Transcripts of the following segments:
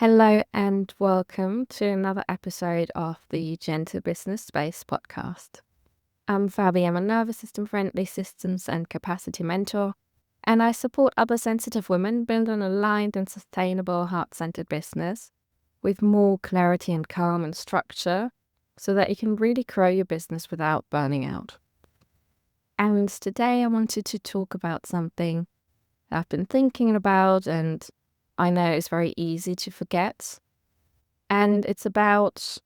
Hello and welcome to another episode of the Gentle Business Space podcast. I'm Fabi, I'm a nervous system friendly systems and capacity mentor, and I support other sensitive women build an aligned and sustainable heart centered business with more clarity and calm and structure so that you can really grow your business without burning out. And today I wanted to talk about something I've been thinking about, and I know it's very easy to forget. And it's about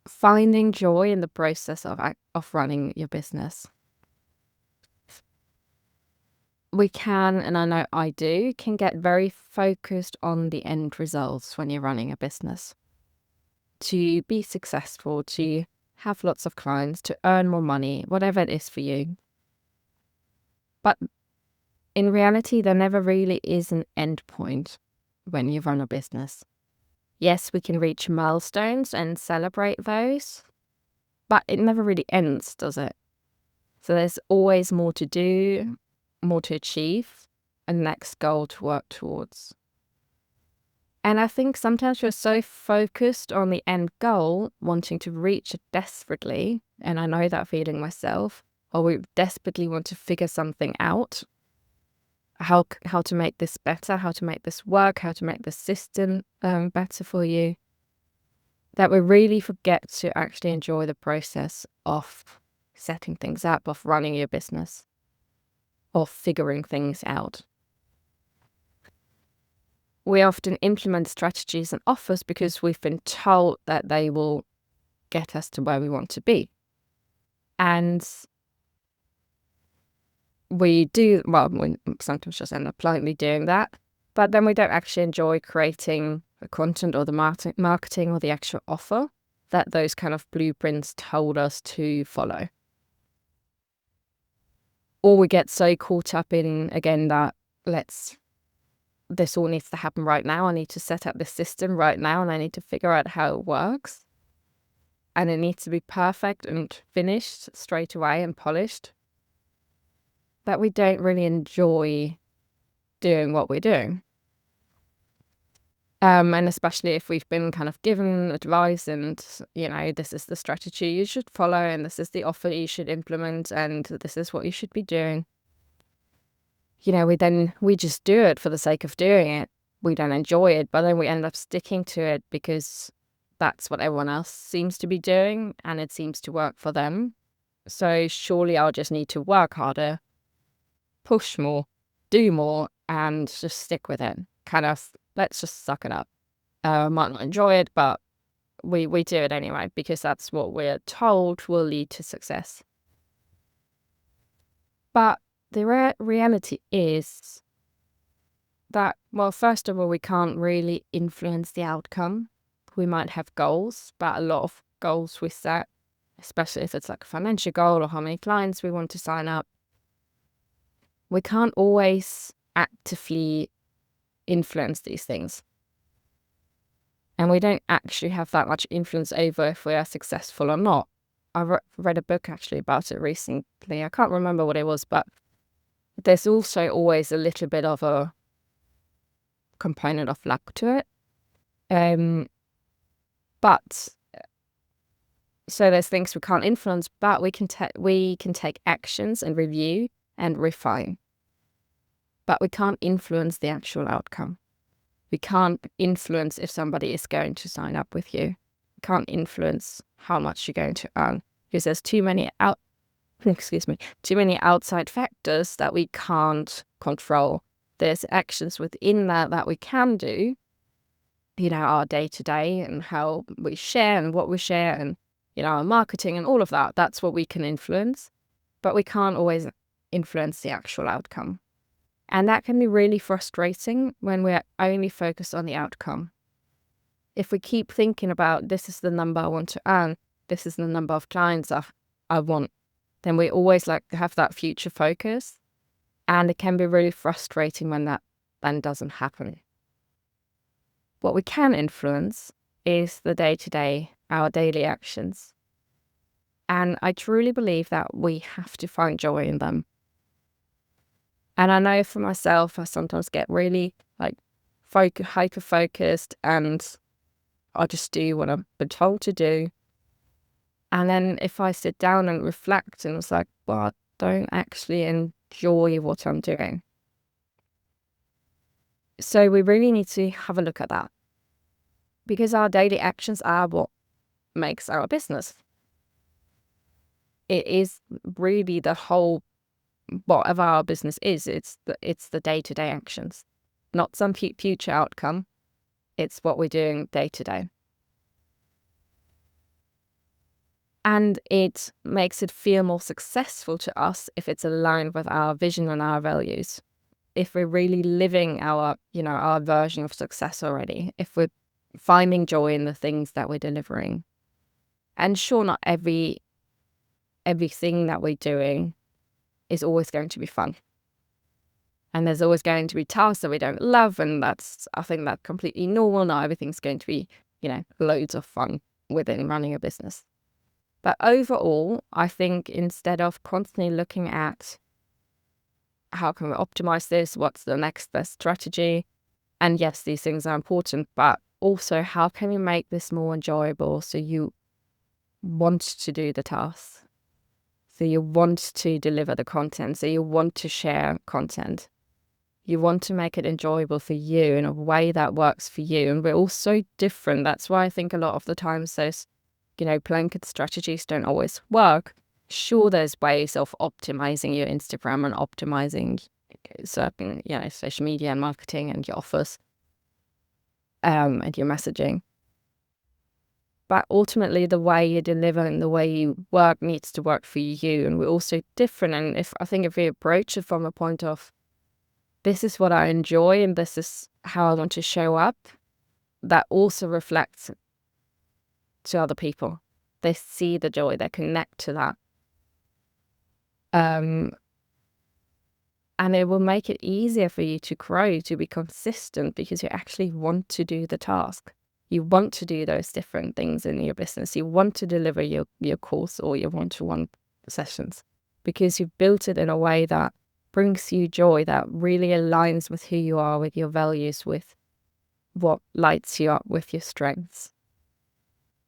finding joy in the process of running your business. We can, and I know I do, can get very focused on the end results when you're running a business. To be successful, to have lots of clients, to earn more money, whatever it is for you. But in reality, there never really is an end point when you run a business. Yes, we can reach milestones and celebrate those, but it never really ends, does it? So there's always more to do, more to achieve, a next goal to work towards. And I think sometimes we're so focused on the end goal, wanting to reach it desperately, and I know that feeling myself, or we desperately want to figure something out, how to make this better, how to make this work, how to make the system better for you, that we really forget to actually enjoy the process of setting things up, of running your business, of figuring things out. We often implement strategies and offers because we've been told that they will get us to where we want to be. And we do, well, we sometimes just end up politely doing that, but then we don't actually enjoy creating the content or the marketing or the actual offer that those kind of blueprints told us to follow. Or we get so caught up in, again, that this all needs to happen right now. I need to set up this system right now and I need to figure out how it works. And it needs to be perfect and finished straight away and polished. That we don't really enjoy doing what we're doing. And especially if we've been kind of given advice and, this is the strategy you should follow and this is the offer you should implement and this is what you should be doing. We just do it for the sake of doing it. We don't enjoy it, but then we end up sticking to it because that's what everyone else seems to be doing and it seems to work for them. So surely I'll just need to work harder, push more, do more, and just stick with it. Kind of, let's just suck it up. I might not enjoy it, but we do it anyway because that's what we're told will lead to success. But the reality is that, well, first of all, we can't really influence the outcome. We might have goals, but a lot of goals we set, especially if it's like a financial goal or how many clients we want to sign up, we can't always actively influence these things. And we don't actually have that much influence over if we are successful or not. I read a book actually about it recently. I can't remember what it was, but there's also always a little bit of a component of luck to it. But so there's things we can't influence, but we can take actions and review and refine. But we can't influence the actual outcome. We can't influence if somebody is going to sign up with you. We can't influence how much you're going to earn because there's too many outside factors that we can't control. There's actions within that we can do, our day-to-day and how we share and what we share and, our marketing and all of that. That's what we can influence, but we can't always influence the actual outcome. And that can be really frustrating when we're only focused on the outcome. If we keep thinking about this is the number I want to earn, this is the number of clients I want, then we always have that future focus. And it can be really frustrating when that then doesn't happen. What we can influence is the day-to-day, our daily actions. And I truly believe that we have to find joy in them. And I know for myself, I sometimes get really hyper focused, and I just do what I've been told to do. And then if I sit down and reflect and it's like, well, I don't actually enjoy what I'm doing. So we really need to have a look at that, because our daily actions are what makes our business. It is really the whole, whatever our business is, it's the day-to-day actions, not some future outcome. It's what we're doing day to day. And it makes it feel more successful to us if it's aligned with our vision and our values. If we're really living our version of success already, if we're finding joy in the things that we're delivering. And sure, not everything that we're doing is always going to be fun. And there's always going to be tasks that we don't love, and I think that's completely normal. Not everything's going to be, loads of fun within running a business. But overall, I think instead of constantly looking at how can we optimize this, what's the next best strategy, and yes, these things are important, but also how can we make this more enjoyable so you want to do the tasks, so you want to deliver the content, so you want to share content. You want to make it enjoyable for you in a way that works for you. And we're all so different. That's why I think a lot of the times those, blanket strategies don't always work. Sure, there's ways of optimizing your Instagram and optimizing certain, social media and marketing and your offers and your messaging. But ultimately, the way you deliver and the way you work needs to work for you. And we're also different. And if we approach it from a point of, this is what I enjoy and this is how I want to show up, that also reflects to other people. They see the joy, they connect to that. And it will make it easier for you to grow, to be consistent, because you actually want to do the task. You want to do those different things in your business. You want to deliver your course or your one-to-one sessions, because you've built it in a way that brings you joy, that really aligns with who you are, with your values, with what lights you up, with your strengths.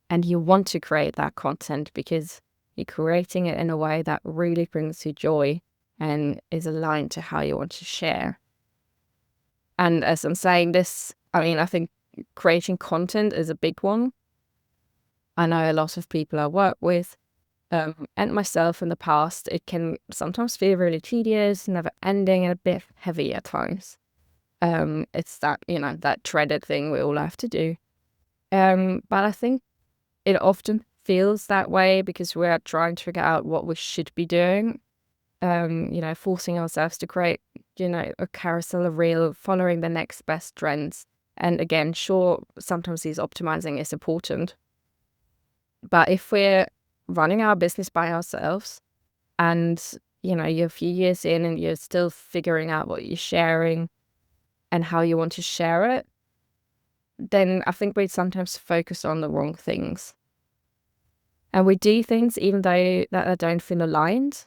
And you want to create that content because you're creating it in a way that really brings you joy and is aligned to how you want to share. And as I'm saying this, I think creating content is a big one. I know a lot of people I work with, and myself in the past, it can sometimes feel really tedious, never ending, and a bit heavy at times. It's that, that dreaded thing we all have to do. But I think it often feels that way because we're trying to figure out what we should be doing. Forcing ourselves to create, a carousel, a reel, following the next best trends. And again, sure, sometimes these optimizing is important. But if we're running our business by ourselves and, you're a few years in and you're still figuring out what you're sharing and how you want to share it, then I think we sometimes focus on the wrong things. And we do things even though that don't feel aligned,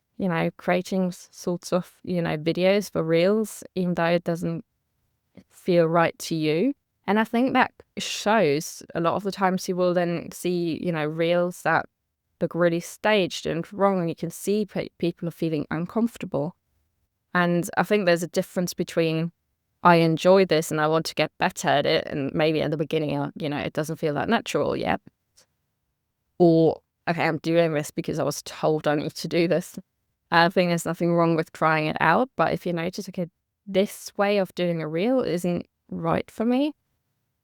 creating sorts of, videos for reels, even though it doesn't feel right to you. And I think that shows a lot of the times you will then see, reels that look really staged and wrong, and you can see people are feeling uncomfortable. And I think there's a difference between, I enjoy this and I want to get better at it, and maybe at the beginning, it doesn't feel that natural yet. Or, okay, I'm doing this because I was told I need to do this. I think there's nothing wrong with trying it out, but if you notice, okay, this way of doing a reel isn't right for me,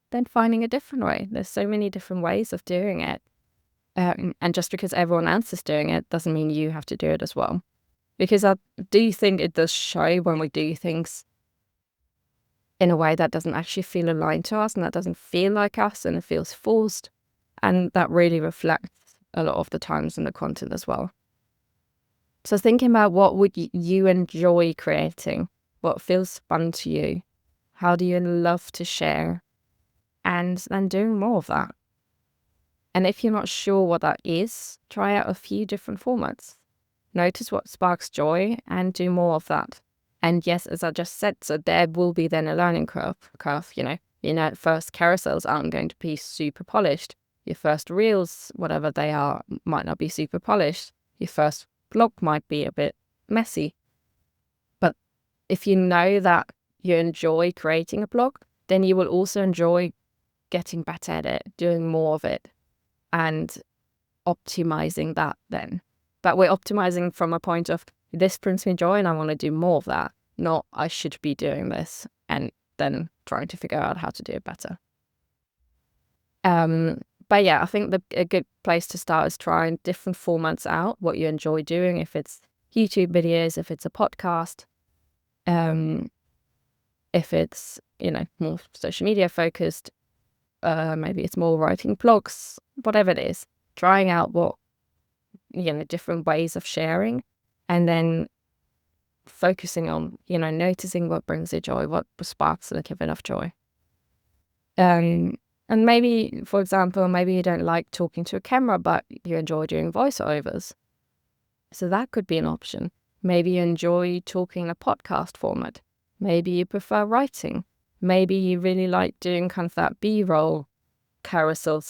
then finding a different way. There's so many different ways of doing it. And just because everyone else is doing it doesn't mean you have to do it as well. Because I do think it does show when we do things in a way that doesn't actually feel aligned to us and that doesn't feel like us and it feels forced. And that really reflects a lot of the times in the content as well. So thinking about what would you enjoy creating? What feels fun to you? How do you love to share? And then doing more of that. And if you're not sure what that is, try out a few different formats. Notice what sparks joy and do more of that. And yes, as I just said, so there will be then a learning curve, at first carousels aren't going to be super polished. Your first reels, whatever they are, might not be super polished. Your first blog might be a bit messy. But if you know that you enjoy creating a blog, then you will also enjoy getting better at it, doing more of it, and optimizing that then. But we're optimizing from a point of, this brings me joy and I want to do more of that, not I should be doing this and then trying to figure out how to do it better. But yeah, I think a good place to start is trying different formats out, what you enjoy doing, if it's YouTube videos, if it's a podcast, if it's, more social media focused, maybe it's more writing blogs, whatever it is, trying out what, different ways of sharing, and then focusing on, noticing what brings you joy, what sparks a little bit of joy. And maybe, for example, maybe you don't like talking to a camera, but you enjoy doing voiceovers. So that could be an option. Maybe you enjoy talking a podcast format. Maybe you prefer writing. Maybe you really like doing kind of that B-roll carousel,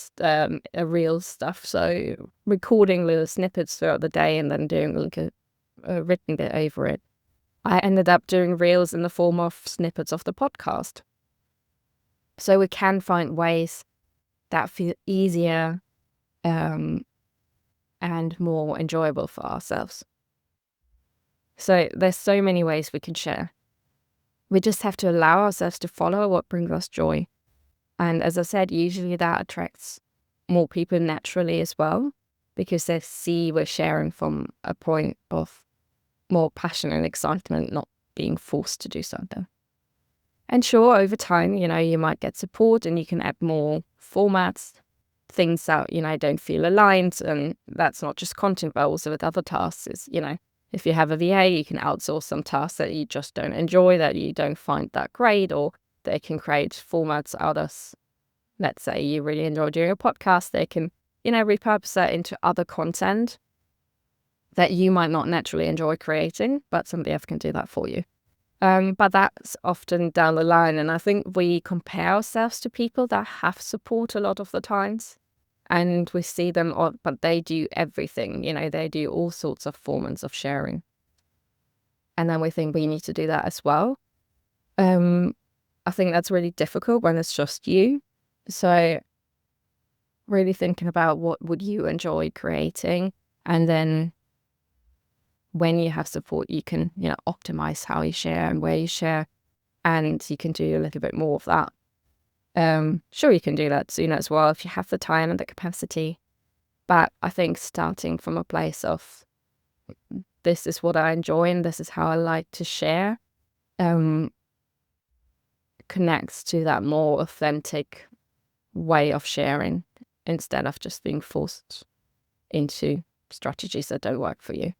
reel stuff. So recording little snippets throughout the day and then doing like a written bit over it. I ended up doing reels in the form of snippets of the podcast. So we can find ways that feel easier and more enjoyable for ourselves. So there's so many ways we can share. We just have to allow ourselves to follow what brings us joy. And as I said, usually that attracts more people naturally as well, because they see we're sharing from a point of more passion and excitement, not being forced to do something. And sure, over time, you might get support and you can add more formats, things that, don't feel aligned. And that's not just content, but also with other tasks is, if you have a VA, you can outsource some tasks that you just don't enjoy, that you don't find that great, or they can create formats out of, let's say you really enjoy doing a podcast, they can, repurpose that into other content that you might not naturally enjoy creating, but somebody else can do that for you. But that's often down the line. And I think we compare ourselves to people that have support a lot of the times. And we see them, but they do everything, they do all sorts of formats of sharing. And then we think we need to do that as well. I think that's really difficult when it's just you. So really thinking about what would you enjoy creating, and then when you have support, you can, optimize how you share and where you share, and you can do a little bit more of that. Sure, you can do that sooner as well if you have the time and the capacity. But I think starting from a place of, this is what I enjoy and this is how I like to share, connects to that more authentic way of sharing, instead of just being forced into strategies that don't work for you.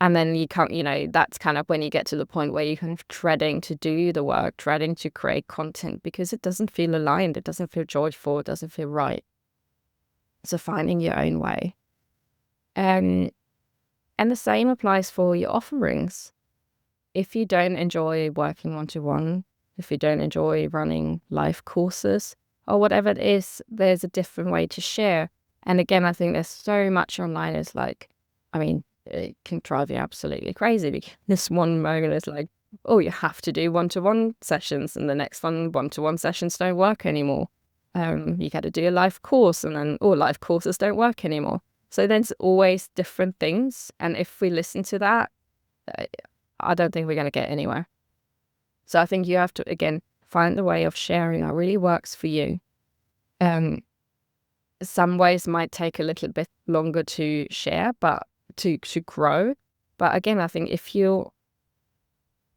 And then you can't, that's kind of when you get to the point where you're kind of dreading to do the work, dreading to create content because it doesn't feel aligned, it doesn't feel joyful, it doesn't feel right. So finding your own way. And the same applies for your offerings. If you don't enjoy working one-to-one, if you don't enjoy running live courses or whatever it is, there's a different way to share. And again, I think there's so much online. It's like, it can drive you absolutely crazy because this one moment is like, oh, you have to do one-to-one sessions, and the next one-to-one sessions don't work anymore. You got to do a live course, and then live courses don't work anymore. So there's always different things, and if we listen to that, I don't think we're going to get anywhere. So I think you have to, again, find the way of sharing that really works for you. Some ways might take a little bit longer to share, but to grow. But again, I think if you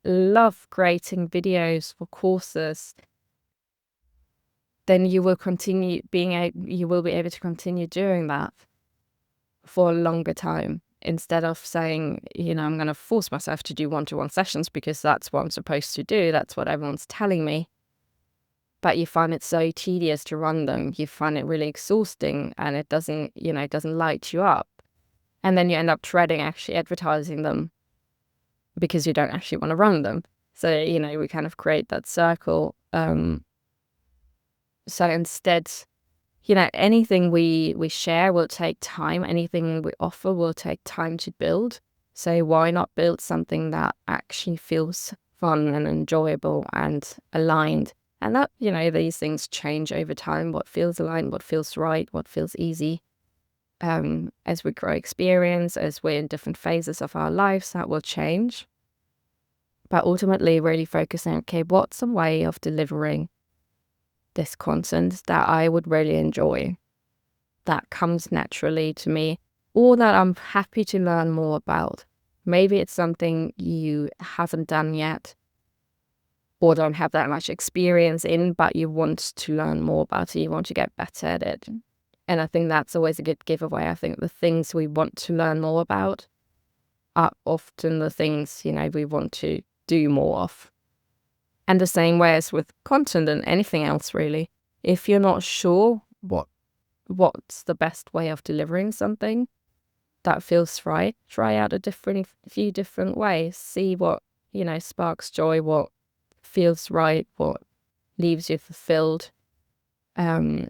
love creating videos for courses, then you will you will be able to continue doing that for a longer time, instead of saying, I'm going to force myself to do one-to-one sessions because that's what I'm supposed to do, that's what everyone's telling me. But you find it so tedious to run them, you find it really exhausting, and it doesn't light you up. And then you end up dreading actually advertising them. because you don't actually want to run them. So, we kind of create that circle. So instead, anything we share will take time. Anything we offer will take time to build. So why not build something that actually feels fun and enjoyable and aligned? And that, these things change over time. What feels aligned, what feels right, what feels easy. As we grow experience, as we're in different phases of our lives, that will change. But ultimately, really focusing, okay, what's a way of delivering this content that I would really enjoy, that comes naturally to me, or that I'm happy to learn more about. Maybe it's something you haven't done yet or don't have that much experience in, but you want to learn more about it, you want to get better at it. And I think that's always a good giveaway. I think the things we want to learn more about are often the things, we want to do more of. And the same way as with content and anything else, really. If you're not sure what's the best way of delivering something that feels right, try out few different ways. See what, sparks joy, what feels right, what leaves you fulfilled. But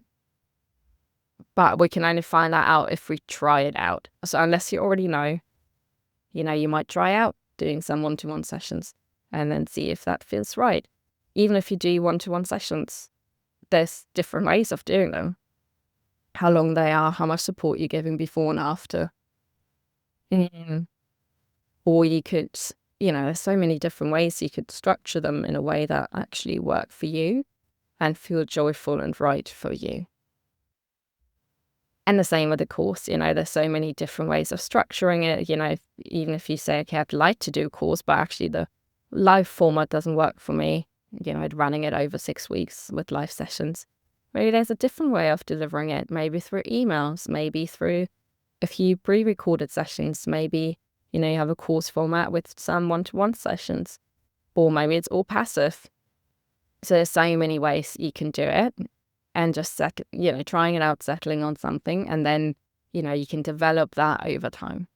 we can only find that out if we try it out. So unless you already know, you might try out doing some one-to-one sessions and then see if that feels right. Even if you do one-to-one sessions, there's different ways of doing them. How long they are, how much support you're giving before and after. Or you could, there's so many different ways you could structure them in a way that actually work for you and feel joyful and right for you. And the same with the course, there's so many different ways of structuring it. Even if you say, okay, I'd like to do a course, but actually the live format doesn't work for me, running it over 6 weeks with live sessions. Maybe there's a different way of delivering it, maybe through emails, maybe through a few pre-recorded sessions, maybe, you have a course format with some one-to-one sessions, or maybe it's all passive. So there's so many ways you can do it, and just trying it out, settling on something, and then, you can develop that over time.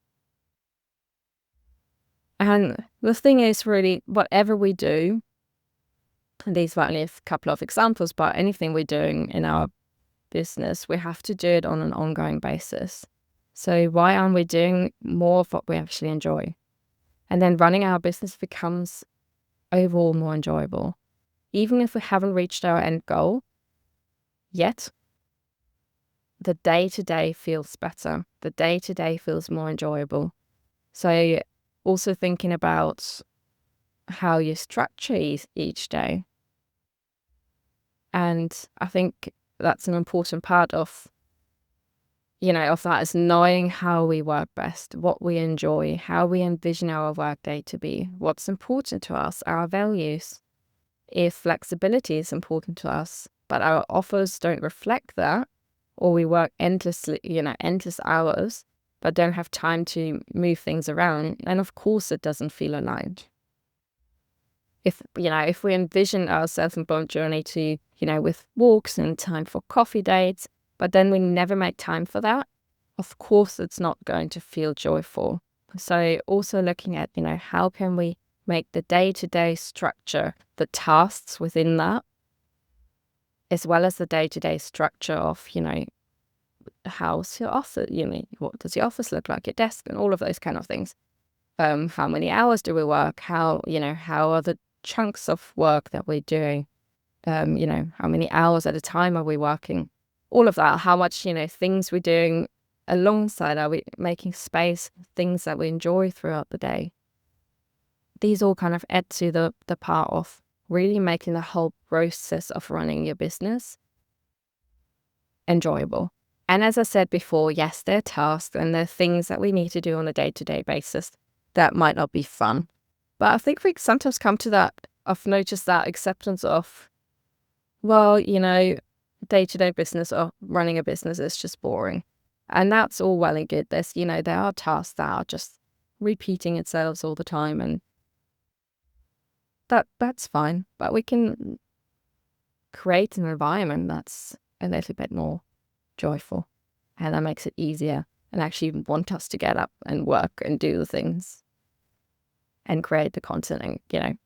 And the thing is, really, whatever we do, and these are only a couple of examples, but anything we're doing in our business, we have to do it on an ongoing basis. So why aren't we doing more of what we actually enjoy? And then running our business becomes overall more enjoyable. Even if we haven't reached our end goal yet, the day-to-day feels better. The day-to-day feels more enjoyable. So also thinking about how you structure each day. And I think that's an important part of that is knowing how we work best, what we enjoy, how we envision our workday to be, what's important to us, our values. If flexibility is important to us, but our offers don't reflect that, or we work endlessly, endless hours, but don't have time to move things around, then of course it doesn't feel aligned. If we envision our self-employed journey to, with walks and time for coffee dates, but then we never make time for that, of course it's not going to feel joyful. So also looking at, how can we make the day-to-day structure, the tasks within that, as well as the day-to-day structure of, how's your office, what does your office look like, your desk, and all of those kind of things. How many hours do we work? How are the chunks of work that we're doing? How many hours at a time are we working? All of that, how much, things we're doing alongside, are we making space, things that we enjoy throughout the day? These all kind of add to the part of really making the whole process of running your business enjoyable. And as I said before, yes, there are tasks and there are things that we need to do on a day-to-day basis that might not be fun. But I think we sometimes come to that, I've noticed that acceptance of, well, day-to-day business or running a business is just boring. And that's all well and good. There's, there are tasks that are just repeating itself all the time, and that's fine. But we can create an environment that's a little bit more joyful, and that makes it easier and actually want us to get up and work and do the things. and create the content and,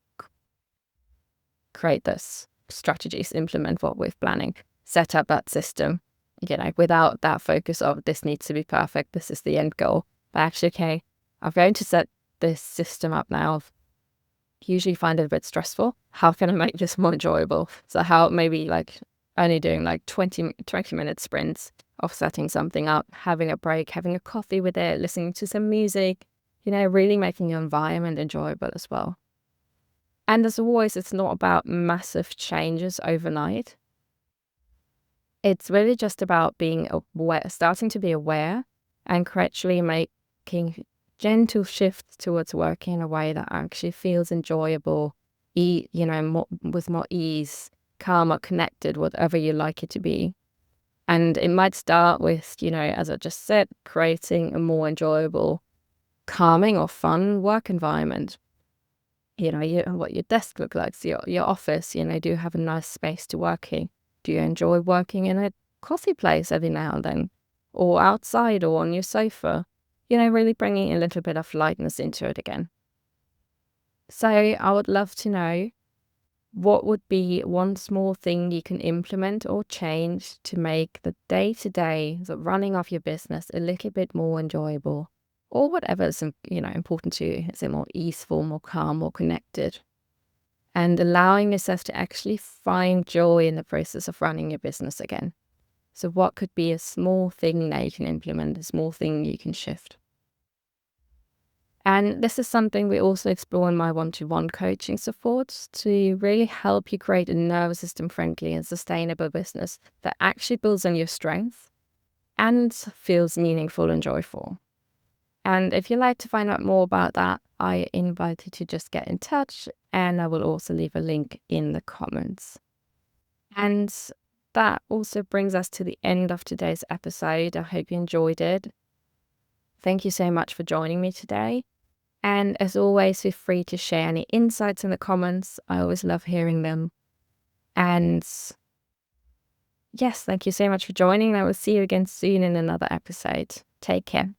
create this strategies, implement what we're planning, set up that system, without that focus of this needs to be perfect, this is the end goal. But actually, okay, I'm going to set this system up now. Usually find it a bit stressful. How can I make this more enjoyable? So how maybe only doing 20-minute sprints of setting something up, having a break, having a coffee with it, listening to some music, really making your environment enjoyable as well. And as always, it's not about massive changes overnight. It's really just about being aware, starting to be aware and gradually making gentle shifts towards working in a way that actually feels enjoyable, with more ease, calm or connected, whatever you like it to be. And it might start with, as I just said, creating a more enjoyable, calming or fun work environment. What your desk looks like, so your office, do you have a nice space to work in? Do you enjoy working in a coffee place every now and then? Or outside or on your sofa? Really bringing a little bit of lightness into it again. So I would love to know, what would be one small thing you can implement or change to make the day-to-day, the running of your business, a little bit more enjoyable? Or whatever is, important to you. Is it more easeful, more calm, more connected? And allowing yourself to actually find joy in the process of running your business again. So what could be a small thing that you can implement, a small thing you can shift? And this is something we also explore in my one-to-one coaching support to really help you create a nervous system friendly and sustainable business that actually builds on your strengths and feels meaningful and joyful. And if you'd like to find out more about that, I invite you to just get in touch, and I will also leave a link in the comments. And that also brings us to the end of today's episode. I hope you enjoyed it. Thank you so much for joining me today. And as always, feel free to share any insights in the comments. I always love hearing them. And yes, thank you so much for joining. I will see you again soon in another episode. Take care.